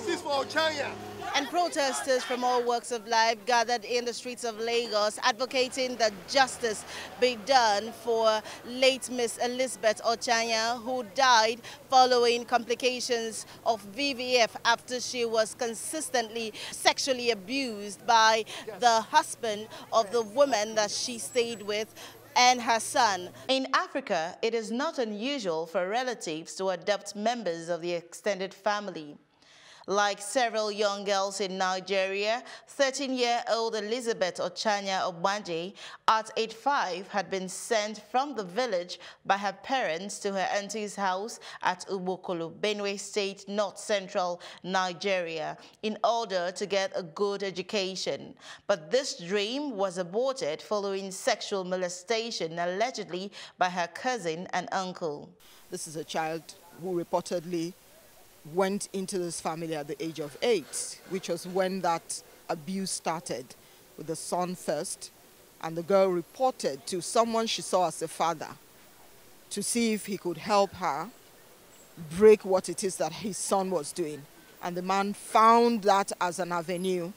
Justice for Ochanya. And protesters from all walks of life gathered in the streets of Lagos advocating that justice be done for late Miss Elizabeth Ochanya, who died following complications of VVF after she was consistently sexually abused by the husband of the woman that she stayed with and her son. In Africa, it is not unusual for relatives to adopt members of the extended family. Like several young girls in Nigeria, 13-year-old Elizabeth Ochanya Obanje, at age 5, had been sent from the village by her parents to her auntie's house at Ubokolo, Benue State, north-central Nigeria, in order to get a good education. But this dream was aborted following sexual molestation, allegedly by her cousin and uncle. This is a child who reportedly went into this family at the age of 8, which was when that abuse started, with the son first, and the girl reported to someone she saw as a father to see if he could help her break what it is that his son was doing. And the man found that as an avenue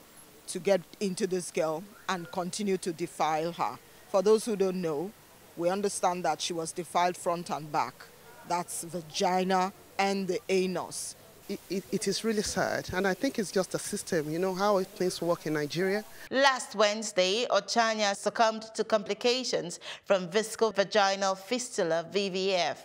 to get into this girl and continue to defile her. For those who don't know, we understand that she was defiled front and back. That's vagina and the anus. It is really sad, and I think it's just a system, you know, how things work in Nigeria. Last Wednesday, Ochanya succumbed to complications from viscovaginal fistula, VVF.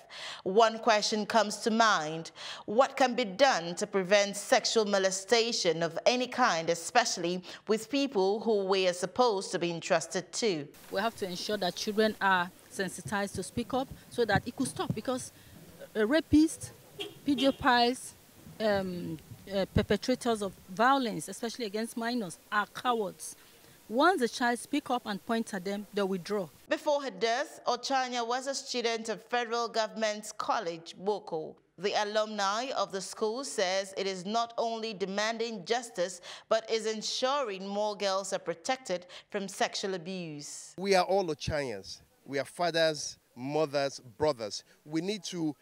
One question comes to mind: what can be done to prevent sexual molestation of any kind, especially with people who we are supposed to be entrusted to? We have to ensure that children are sensitized to speak up so that it could stop, because rapists, pedophiles, perpetrators of violence, especially against minors, are cowards. Once the child speaks up and points at them, they withdraw. Before her death, Ochanya was a student of Federal Government College, Boko. The alumni of the school says it is not only demanding justice, but is ensuring more girls are protected from sexual abuse. We are all Ochanyans. We are fathers, mothers, brothers. We need to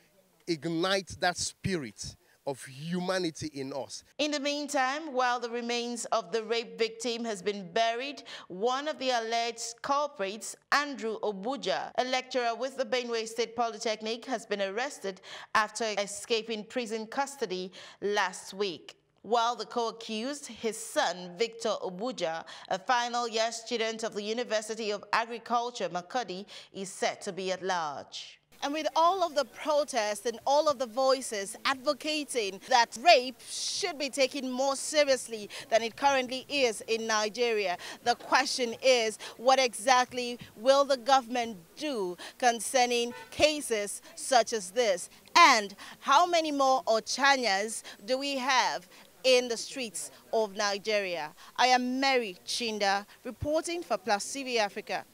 ignite that spirit of humanity in us. In the meantime, while the remains of the rape victim has been buried, one of the alleged culprits, Andrew Obuja, a lecturer with the Benue State Polytechnic, has been arrested after escaping prison custody last week. While the co-accused, his son, Victor Obuja, a final-year student of the University of Agriculture, Makurdi, is set to be at large. And with all of the protests and all of the voices advocating that rape should be taken more seriously than it currently is in Nigeria, the question is, what exactly will the government do concerning cases such as this? And how many more Ochanyas do we have in the streets of Nigeria? I am Mary Chinda, reporting for Plus TV Africa.